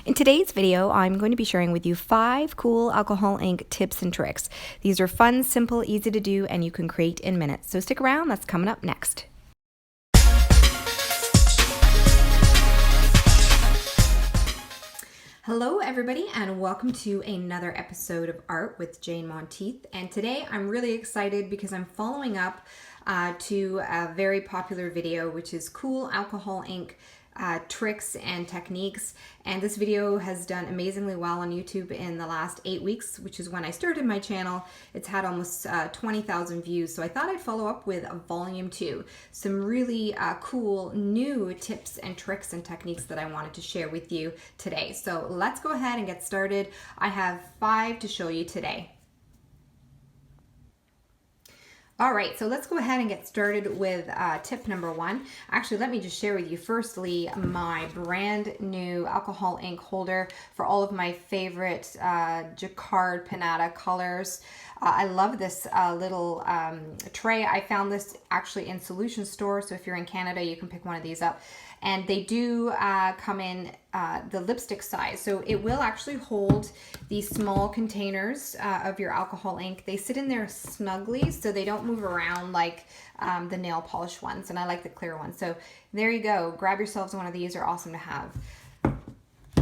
In today's video, I'm going to be sharing with you 5 cool alcohol ink tips and tricks. These are fun, simple, easy to do, and you can create in minutes. So stick around, that's coming up next. Hello everybody and welcome to another episode of Art with Jane Monteith. And today I'm really excited because I'm following up to a very popular video, which is cool alcohol ink tricks and techniques. And this video has done amazingly well on YouTube in the last 8 weeks, which is when I started my channel. It's had almost 20,000 views. So I thought I'd follow up with a volume 2, some really cool new tips and tricks and techniques that I wanted to share with you today. So let's go ahead and get started. I have 5 to show you today. All right, so let's go ahead and get started with tip number 1. Actually, let me just share with you firstly my brand new alcohol ink holder for all of my favorite jacquard pinata colors. I love this little tray. I found this actually in Solution Store, so if you're in Canada, you can pick one of these up. And they do come in the lipstick size. So it will actually hold these small containers of your alcohol ink. They sit in there snugly so they don't move around like the nail polish ones. And I like the clear ones. So there you go. Grab yourselves one of these. They're awesome to have.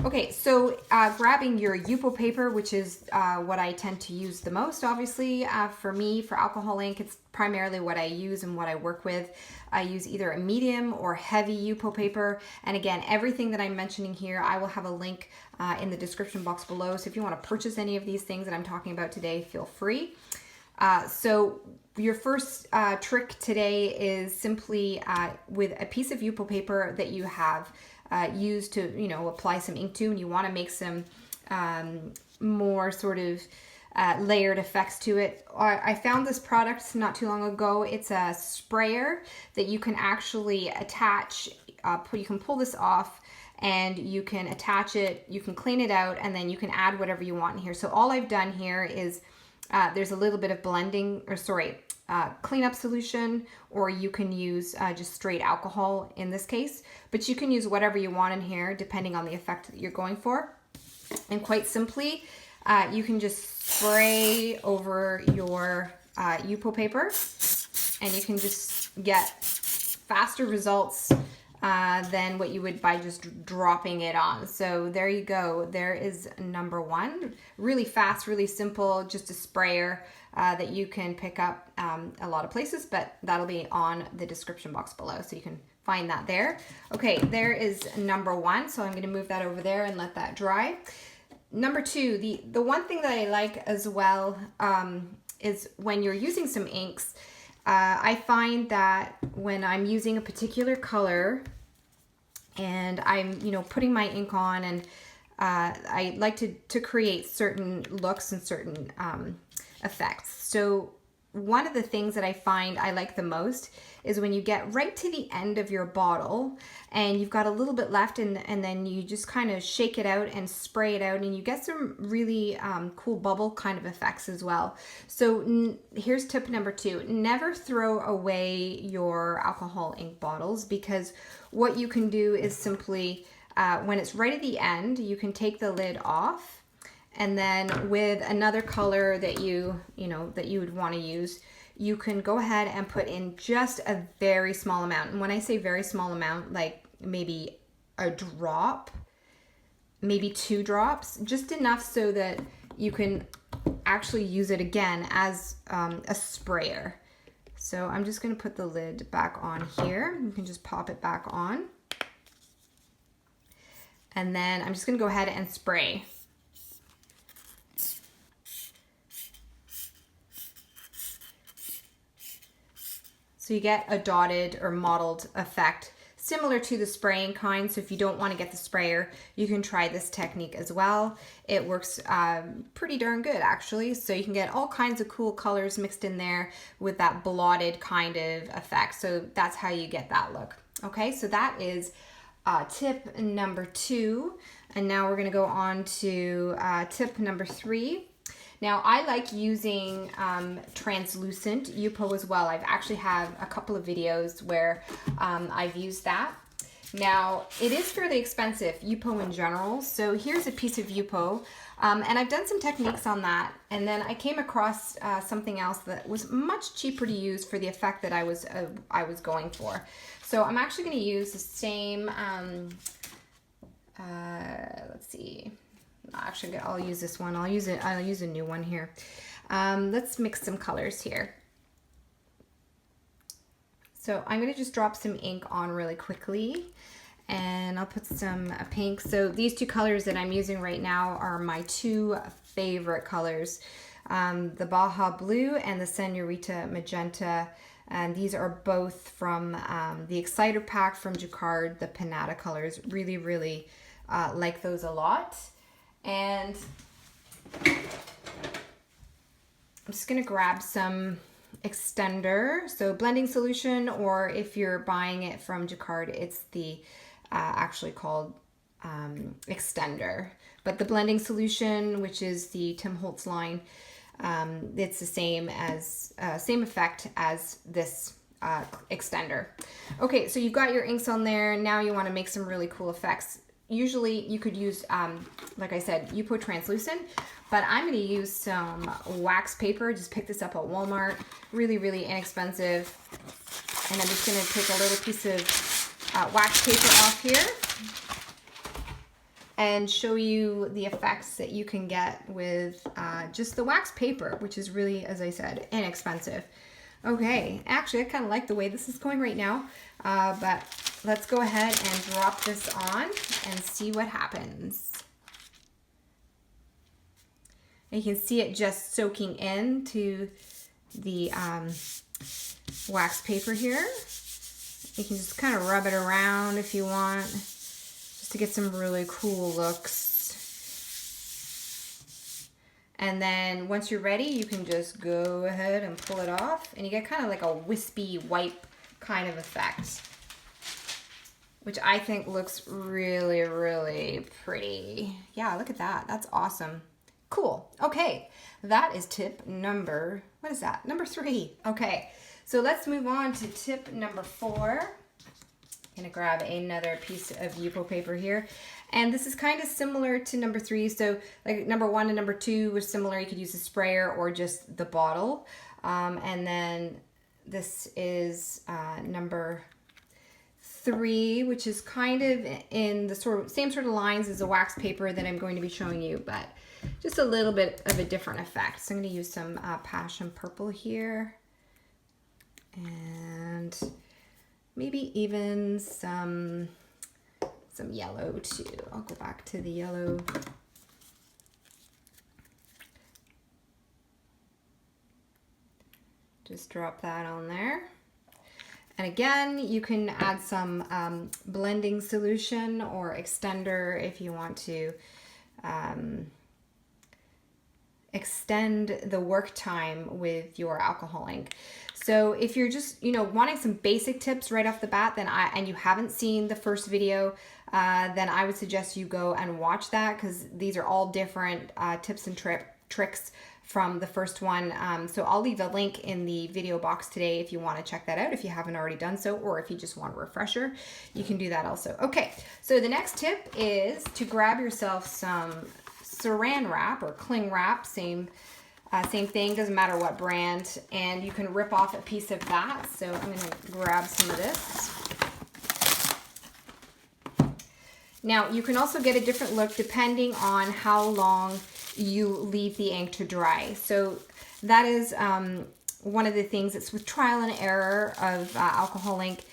Okay, so grabbing your yupo paper, which is what I tend to use the most, obviously. For me, for alcohol ink, it's primarily what I use and what I work with. I use either a medium or heavy yupo paper. And again, everything that I'm mentioning here, I will have a link in the description box below. So if you want to purchase any of these things that I'm talking about today, feel free. So your first trick today is simply with a piece of yupo paper that you have used to, apply some ink to, and you want to make some more sort of layered effects to it. I found this product not too long ago. It's a sprayer that you can actually attach. You can pull this off and you can attach it, you can clean it out, and then you can add whatever you want in here. So all I've done here is there's a little bit of cleanup solution, or you can use just straight alcohol in this case, but you can use whatever you want in here depending on the effect that you're going for. And quite simply, you can just spray over your yupo paper and you can just get faster results than what you would by just dropping it on. So there you go. There is number 1. Really fast, really simple, just a sprayer that you can pick up a lot of places, but that'll be on the description box below, so you can find that there. Okay, there is number 1. So I'm going to move that over there and let that dry. Number 2, the one thing that I like as well is when you're using some inks, I find that when I'm using a particular color and I'm, putting my ink on, and I like to create certain looks and certain effects. So one of the things that I find I like the most is when you get right to the end of your bottle and you've got a little bit left, and then you just kind of shake it out and spray it out, and you get some really cool bubble kind of effects as well. So here's tip number 2. Never throw away your alcohol ink bottles, because what you can do is simply, when it's right at the end, you can take the lid off, and then with another color that you would want to use, you can go ahead and put in just a very small amount. And when I say very small amount, like maybe a drop, maybe 2 drops, just enough so that you can actually use it again as a sprayer. So I'm just going to put the lid back on here. You can just pop it back on. And then I'm just going to go ahead and spray. So you get a dotted or mottled effect similar to the spraying kind. So if you don't want to get the sprayer, you can try this technique as well. It works pretty darn good actually. So you can get all kinds of cool colors mixed in there with that blotted kind of effect. So that's how you get that look. Okay, so that is tip number 2. And now we're going to go on to tip number 3. Now, I like using translucent yupo as well. I've actually have a couple of videos where I've used that. Now, it is fairly expensive, yupo in general. So here's a piece of yupo. And I've done some techniques on that. And then I came across something else that was much cheaper to use for the effect that I was going for. So I'm actually going to use the same, let's see. Actually, I'll use this one. I'll use a new one here. Let's mix some colors here. So I'm going to just drop some ink on really quickly, and I'll put some pink. So these two colors that I'm using right now are my two favorite colors, the Baja Blue and the Senorita Magenta. And these are both from the Exciter pack from Jacquard, the Pinata colors. Really, really like those a lot. And I'm just going to grab some extender, so blending solution, or if you're buying it from Jacquard, it's the actually called extender. But the blending solution, which is the Tim Holtz line, it's the same effect as this extender. Okay, so you've got your inks on there. Now you want to make some really cool effects. Usually you could use, like I said, yupo translucent, but I'm going to use some wax paper. Just pick this up at Walmart. Really, really inexpensive. And I'm just going to take a little piece of wax paper off here and show you the effects that you can get with just the wax paper, which is really, as I said, inexpensive. Okay, actually I kind of like the way this is going right now, but let's go ahead and drop this on and see what happens. And you can see it just soaking into the wax paper here. You can just kind of rub it around if you want, just to get some really cool looks. And then once you're ready, you can just go ahead and pull it off, and you get kind of like a wispy wipe kind of effect, which I think looks really, really pretty. Yeah, look at that. That's awesome. Cool. Okay, that is tip number, what is that? Number 3. Okay, so let's move on to tip number 4. I'm gonna grab another piece of yupo paper here. And this is kind of similar to number 3. So like number 1 and number 2 was similar. You could use a sprayer or just the bottle. And then this is number 3, which is kind of in the same sort of lines as the wax paper that I'm going to be showing you, but just a little bit of a different effect. So I'm going to use some passion purple here, and maybe even some yellow too. I'll go back to the yellow. Just drop that on there. And again, you can add some blending solution or extender if you want to extend the work time with your alcohol ink. So if you're just, wanting some basic tips right off the bat, and you haven't seen the first video, then I would suggest you go and watch that, because these are all different tips and tricks from the first one. So I'll leave a link in the video box today if you want to check that out, if you haven't already done so, or if you just want a refresher, you can do that also. Okay, so the next tip is to grab yourself some saran wrap or cling wrap, same thing, doesn't matter what brand, and you can rip off a piece of that. So I'm going to grab some of this. Now you can also get a different look depending on how long you leave the ink to dry. So that is one of the things that's with trial and error of alcohol ink.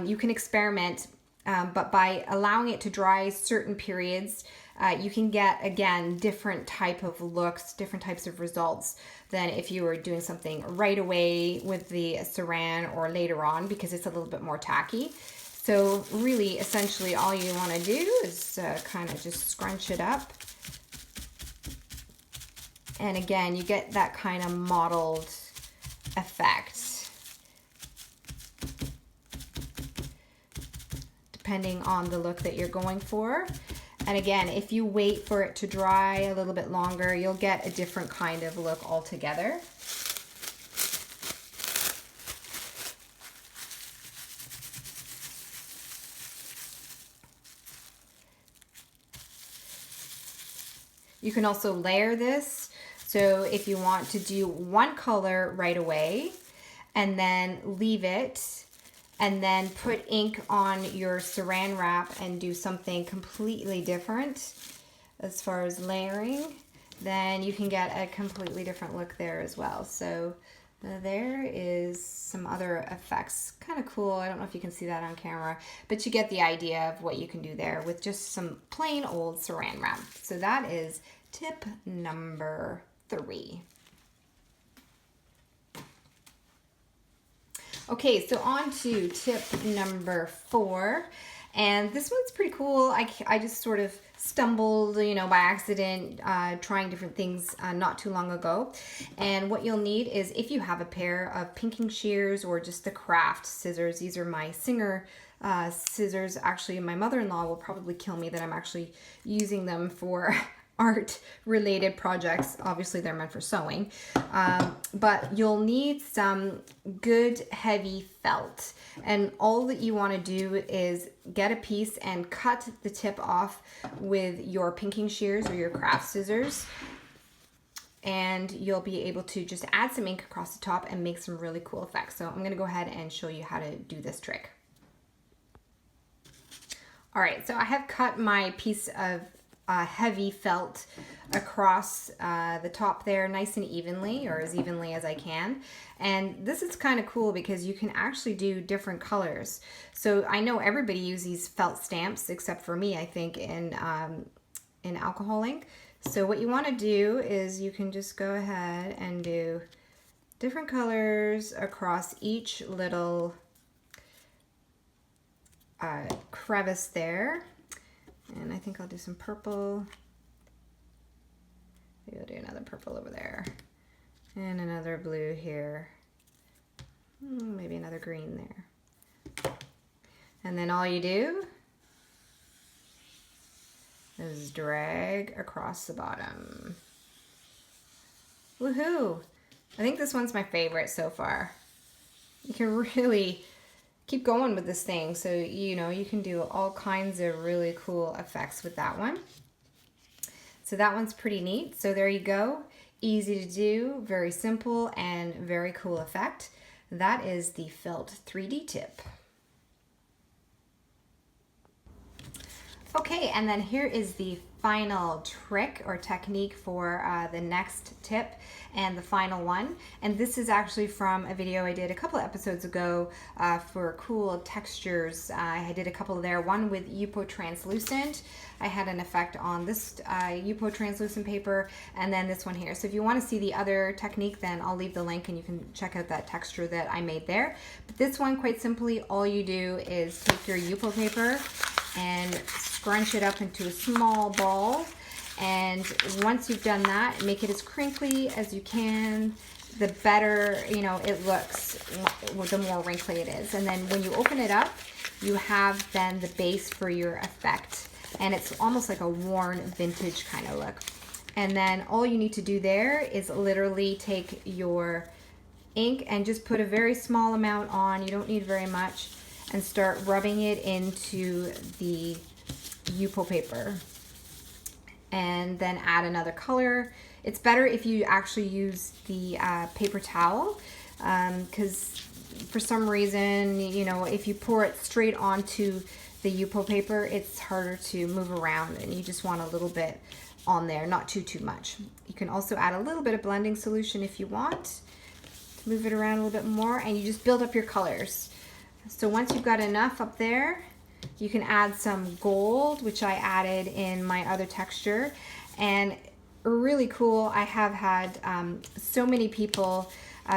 You can experiment, but by allowing it to dry certain periods, you can get, again, different type of looks, different types of results than if you were doing something right away with the saran or later on, because it's a little bit more tacky. So really, essentially, all you want to do is kind of just scrunch it up. And again, you get that kind of mottled effect, depending on the look that you're going for. And again, if you wait for it to dry a little bit longer, you'll get a different kind of look altogether. You can also layer this. So if you want to do one color right away and then leave it and then put ink on your saran wrap and do something completely different as far as layering, then you can get a completely different look there as well. So there is some other effects. Kind of cool. I don't know if you can see that on camera, but you get the idea of what you can do there with just some plain old saran wrap. So that is tip number 3. Okay, so on to tip number 4. And this one's pretty cool. I just sort of stumbled, you know, by accident trying different things not too long ago. And what you'll need is, if you have a pair of pinking shears or just the craft scissors, these are my Singer scissors. Actually, my mother-in-law will probably kill me that I'm actually using them for art related projects. Obviously they're meant for sewing, but you'll need some good heavy felt, and all that you want to do is get a piece and cut the tip off with your pinking shears or your craft scissors, and you'll be able to just add some ink across the top and make some really cool effects. So I'm going to go ahead and show you how to do this trick. All right, so I have cut my piece of heavy felt across the top there nice and evenly, or as evenly as I can. And this is kind of cool because you can actually do different colors. So I know everybody uses these felt stamps except for me, I think, in alcohol ink. So what you want to do is you can just go ahead and do different colors across each little crevice there. And I think I'll do some purple. Maybe I'll do another purple over there. And another blue here. Maybe another green there. And then all you do is drag across the bottom. Woohoo! I think this one's my favorite so far. You can really keep going with this thing. So, you know, you can do all kinds of really cool effects with that one. So that one's pretty neat. So there you go. Easy to do, very simple, and very cool effect. That is the felt 3D tip. Okay, and then here is the final trick or technique for the next tip and the final one. And this is actually from a video I did a couple of episodes ago for cool textures. I did a couple there, one with yupo translucent. I had an effect on this yupo translucent paper, and then this one here. So if you want to see the other technique, then I'll leave the link and you can check out that texture that I made there. But this one, quite simply, all you do is take your yupo paper and scrunch it up into a small ball, and once you've done that, make it as crinkly as you can. The better, you know, it looks, the more wrinkly it is. And then when you open it up, you have then the base for your effect, and it's almost like a worn vintage kind of look. And then all you need to do there is literally take your ink and just put a very small amount on. You don't need very much, and start rubbing it into the yupo paper, and then add another color. It's better if you actually use the paper towel, because for some reason, you know, if you pour it straight onto the yupo paper, it's harder to move around, and you just want a little bit on there, not too much. You can also add a little bit of blending solution if you want to move it around a little bit more, and you just build up your colors. So once you've got enough up there, you can add some gold, which I added in my other texture. And really cool, I have had so many people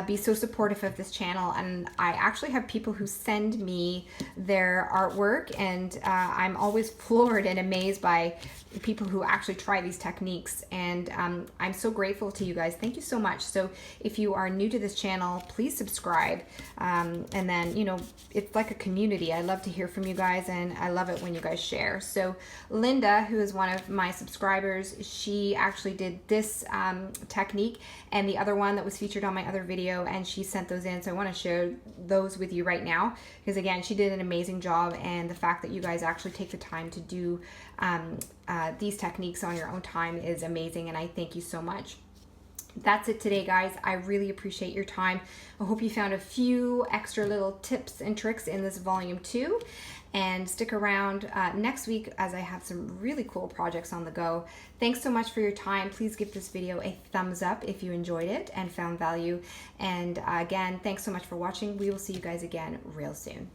be so supportive of this channel, and I actually have people who send me their artwork, and I'm always floored and amazed by people who actually try these techniques, and I'm so grateful to you guys. Thank you so much. So if you are new to this channel, please subscribe, and then, you know, it's like a community. I love to hear from you guys, and I love it when you guys share. So Linda, who is one of my subscribers, she actually did this technique and the other one that was featured on my other video, and she sent those in, so I want to share those with you right now, because again, she did an amazing job, and the fact that you guys actually take the time to do these techniques on your own time is amazing, and I thank you so much. That's it today, guys. I really appreciate your time. I hope you found a few extra little tips and tricks in this volume 2. And stick around next week as I have some really cool projects on the go. Thanks so much for your time. Please give this video a thumbs up if you enjoyed it and found value. And again, thanks so much for watching. We will see you guys again real soon.